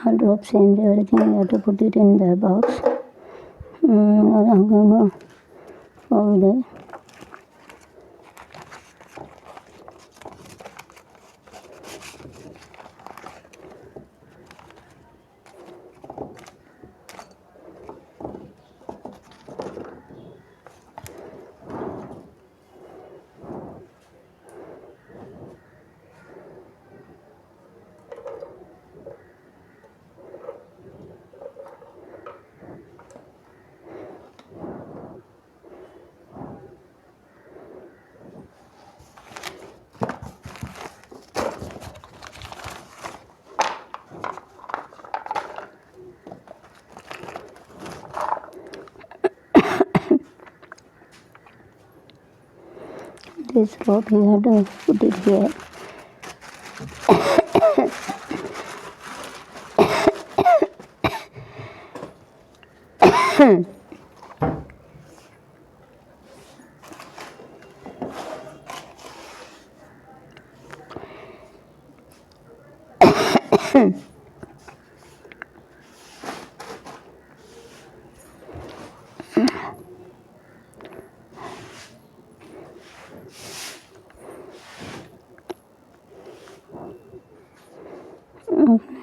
all ropes and everything you have to put it in the box. அது அங்கங்கே போகுது. This rope you have to put it here.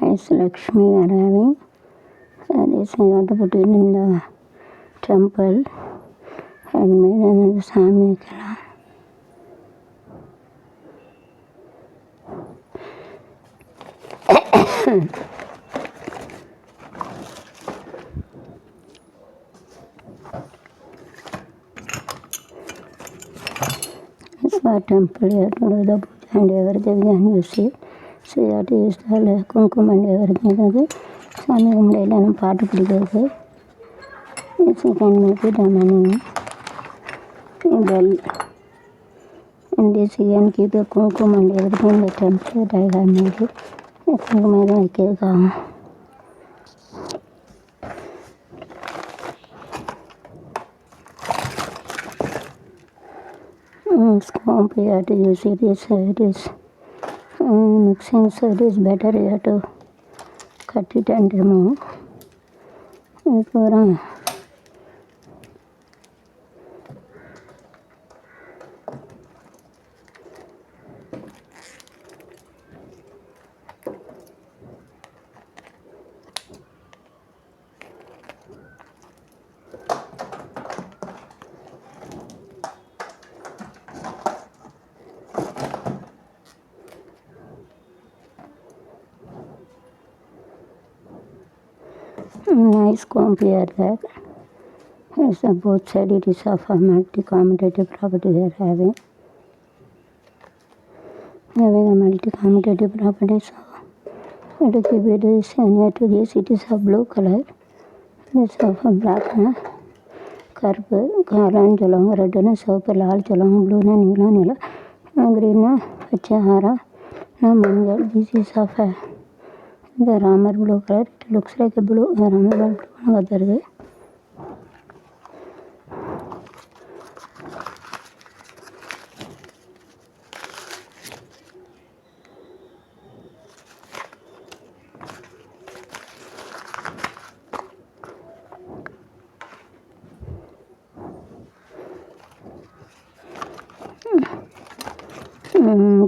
Nice Lakshmi arriving. So this I got to put it in the temple and made another Sami Kala. It's for temple, you have to do the puja and everything and use it. So you have to use the kumkum and everything. Sami Kumdela and part of the yes, you can make it a money bell. And this you can keep the kumkum and everything in the temple that I have made it. I think I like it. Swamp, you have to use it. It is mixing, so it is better you have to cut it and remove. Nice comb here there. Yes, on both sides it is of a multi-commutative property we are having. Having a multi-commutative property, so you have to keep it this and near to this it is a blue color. This of a black கருப்பு காலான்னு சொல்லுவாங்க, ரெட்டுன்னு சிவப்பு, லால் சொல்லுவாங்க, ப்ளூனா நீலம் நீலம், க்ரீனா பச்சை, ஆரா மஞ்சள். This is of the Ramar blue color. It looks like a blue. Ramar blue color.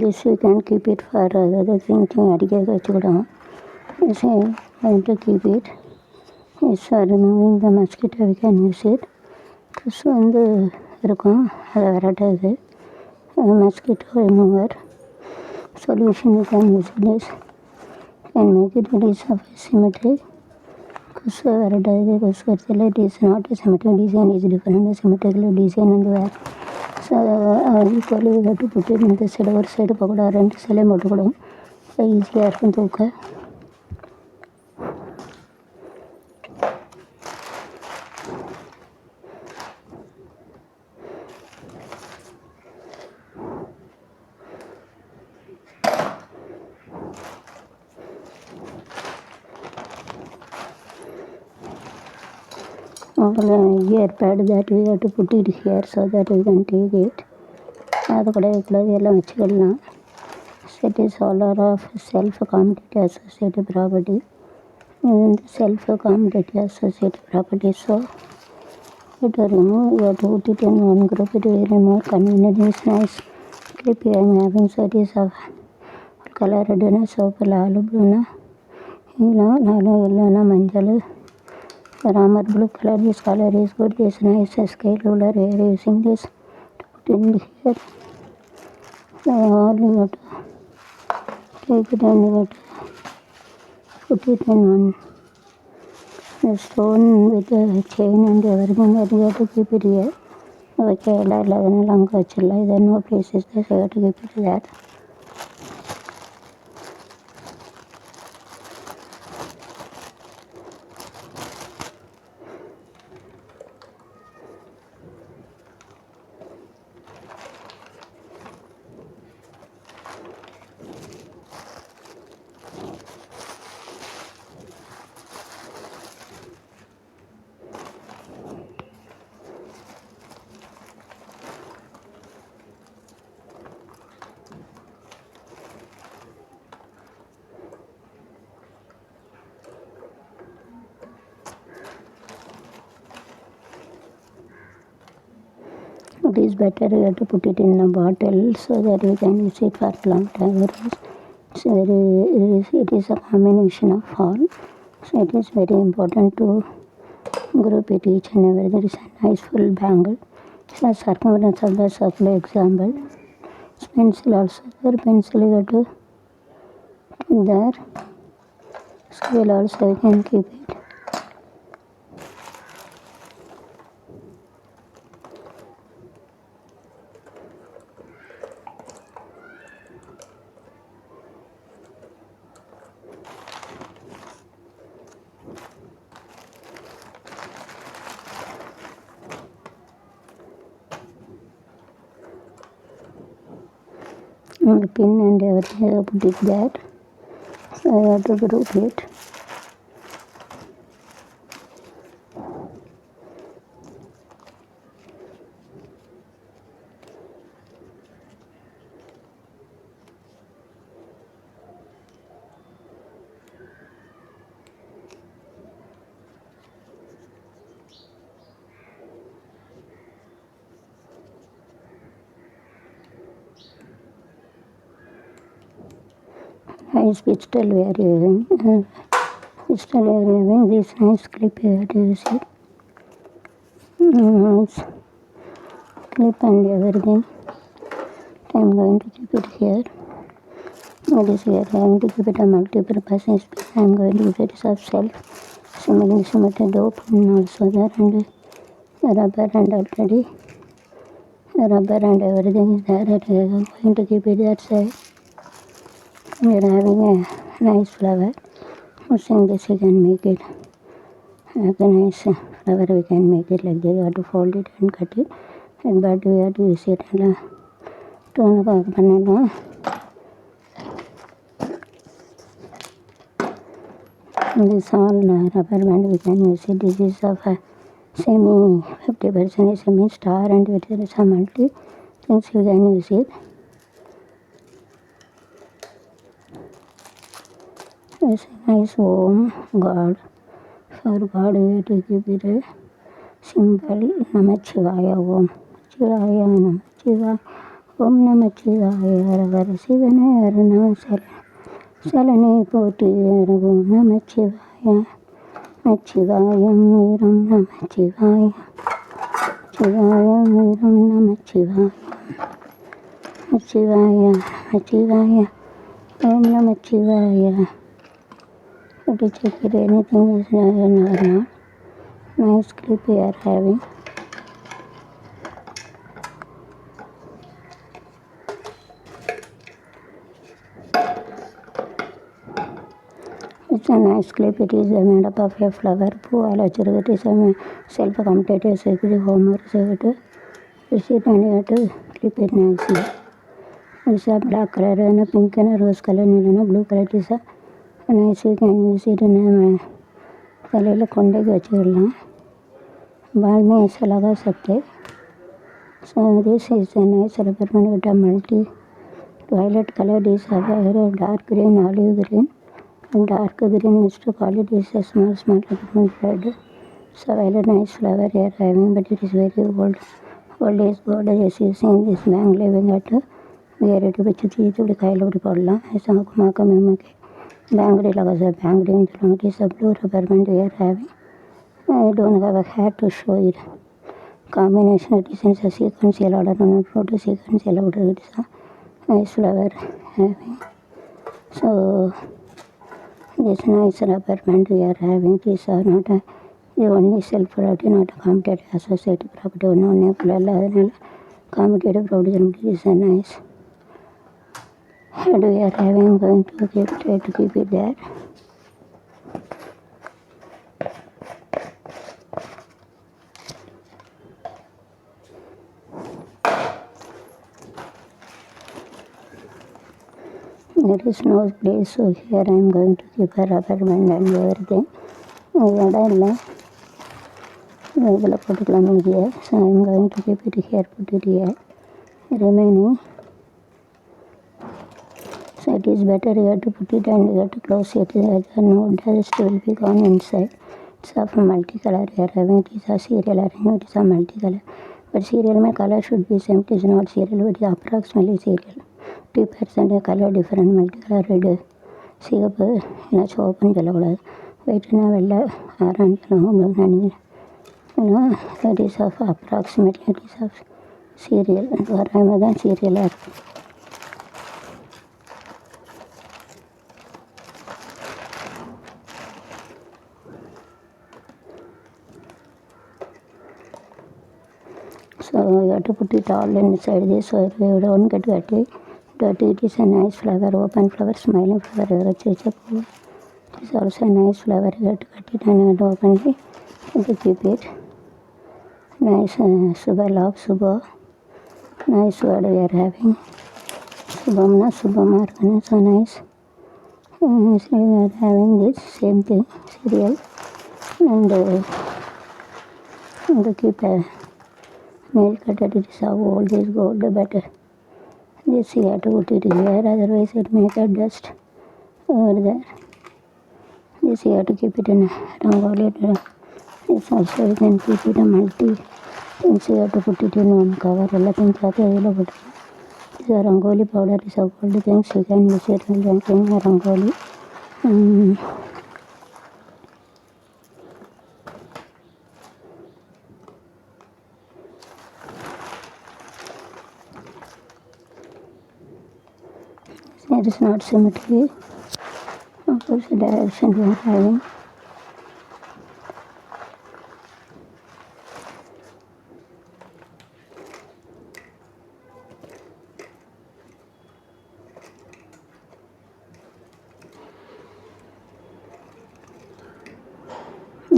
This you can keep it for other things. Yes, I want to keep it. Yes, for removing the mosquito we can use it. This வந்து இருக்கும், அதை விரட்டுறது mosquito remover solution. You can use this and make it of symmetry. கொசு விரட்டுறது கொசு கடிச்சல it is not a symmetric design, is different. Symmetrical design வந்து வேறு. So equally we have to put it இந்த side ஒரு side போகக்கூடாது, ரெண்டு சைடையும் போட்டுக்கூடாது. ஈஸியாக இருக்கும் தூக்க. ear pad that we have to put it here so that we can take it. அது கூட எல்லாம் வச்சுக்கலாம். Set is all of self-commutative associative property. and the self-accommodative associative properties. So you have to remove, you have to put it in one group. It will be more convenient. It's nice clip I am having. So it is of color redna, soap, lalu blue, yellow, manjal. Ramar blue color. This color is good. This nice scale ruler. We are using this to put in here. So all you have to take it and you have to put it in one stone with a chain and everything. That you have to keep it here. Okay, there are no places there, so you have to keep it there. It is better you have to put it in a bottle so that you can use it for a long time. It is a combination of all. So it is very important to group it each and every. There is a nice full bangle. So circumference of the circle example. Pencil also there. Pencil you have to put there. Scale also you can keep it. And the pin and everything, I put it there. So I have to group it. Nice pistol we are using. Pistol we are using this nice clip we have to use it. Nice clip and everything. I am going to keep it here. What is here? I am going to keep it a multi-purpose space. I am going to keep it of self. Similar dope and also there and rubber and already rubber and everything is there. I am going to keep it that side. We are having a nice flower. Using this we can make it like a nice flower. We can make it like this. We have to fold it and cut it. But we have to use it and this all rubber band we can use it. This is of a semi 50% is semi star and there is a multi things we can use it. It's a nice Om God. For God we have to keep it a symbol Namah Shivaya Om. Shivaya Namah Shivaya Om Namah Shivaya Rava Sivana Arana Salani Poti Om Namah Shivaya Shivaya Miram Namah Shivaya Shivaya Miram Namah Shivaya Shivaya Shivaya Om Namah Shivaya. To check it anything is not. Nice clip we are having. It's a nice clip. It is made up of a flower. It is a self-accommodative secret homework. So it and you have to clip it nicely. It's a black color and a pink and a rose color and a blue color. It is a nice. You can use it in a तलेला कोंडे के वच्चिरला बाल में ऐसा लगा सकते. So this is a nice rubber band with a multi violet color. This have a dark green, olive green and dark green used to call it is a small red. So very nice flower here having, but it is very old. Old is good. As you see in this bank living at வேறு வச்சு தீத்து இப்படி கையில் இப்படி போடலாம். சமக்குமாக்க மேமக்கு பேங்கடி லगा sir பேங்கடி சொல்லுவாங்க. It is a blue rubber band we are having. I don't have a hair to show it. Combination it is in a sequential order on photo sequential order. It is a nice flower having. So this nice rubber band we are having. These are not a the only self property, not a competitive associated property. No அதனால competitive property is a nice. And we are having going to try to keep it there. There is no place, so here I am going to keep a rubber band and everything. இடம் இல்லை இதில் போட்டுக்கலாம் மீதியை. So I am going to keep it here, put it here. Remaining. So it is better you have to put it and you have to close it. No dust will be gone inside. It's of multicolor here having. It is a serial arrangement. It is a multicolor. But serial mein color should be same. It is not serial, but it is approximately serial. 2% color different multicolor red. சிகப்பு இல்லை சிவப்புன்னு சொல்லக்கூடாது. வெயிட்னா வெள்ளை ஆரஞ்சு உங்களுக்கு நினைக்கிறேன். It is of approximately it is of serial. வராமல் தான் சீரியலாக இருக்கும். So you have to put it all inside this. So if you don't get dirty, it is a nice flower, open flower, smiling flower. It is also a nice flower. You have to cut it and you have to open it. You have to keep it. Nice Subha love Subha. Nice word we are having. Subhamna Subhama. So nice. So we are having this same thing, cereal. And to keep a nail cutter. It is how old is gold, better. This you have to put it here, otherwise it make a dust over there. This you have to keep it in a rangoli. This also you can keep it a multi things. You have to put it in one cover. All things are available. This is a rangoli powder. Is a gold things you can use it when making a rangoli. It is not symmetry. Of course, the direction we are having.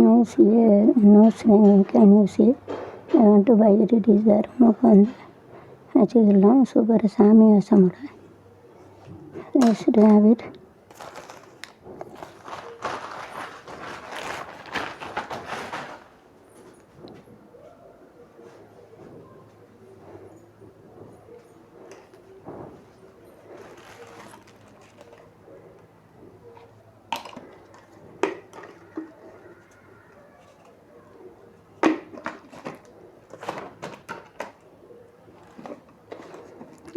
Nice here, no string. Can you see? I want to buy it. It is there. Actually, super Sami or somewhere. I should have it.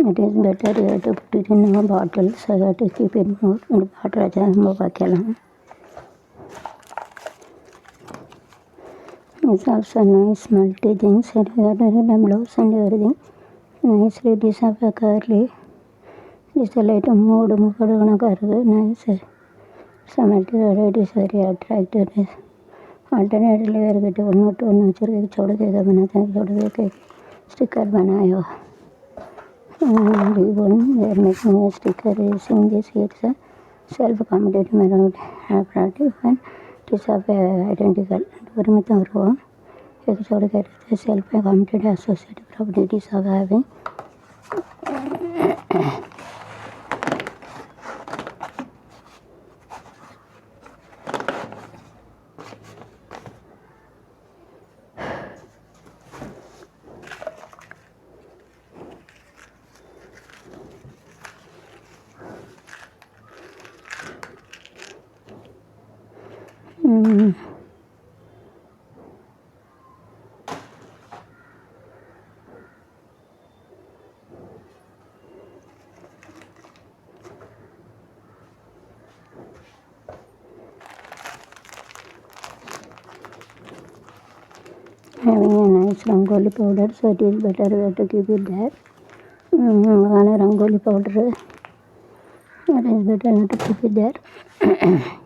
It is better you have to put it in a bottle, so you have to keep it more in the bottle. It's also nice multi things. You have to read the blouse and everything. Nicely it is of a curly. It is a light mood. Nice. So multi it is very attractive. Alternately we are getting one to one sticker banayo. Ribbon, we are making a sticker using this. It's a self-accommodating method and it is of identical. Self-accommodated associated properties of having. Having a nice rangoli powder, so it is better to keep it there. Rangoli powder, it is better not to keep it there.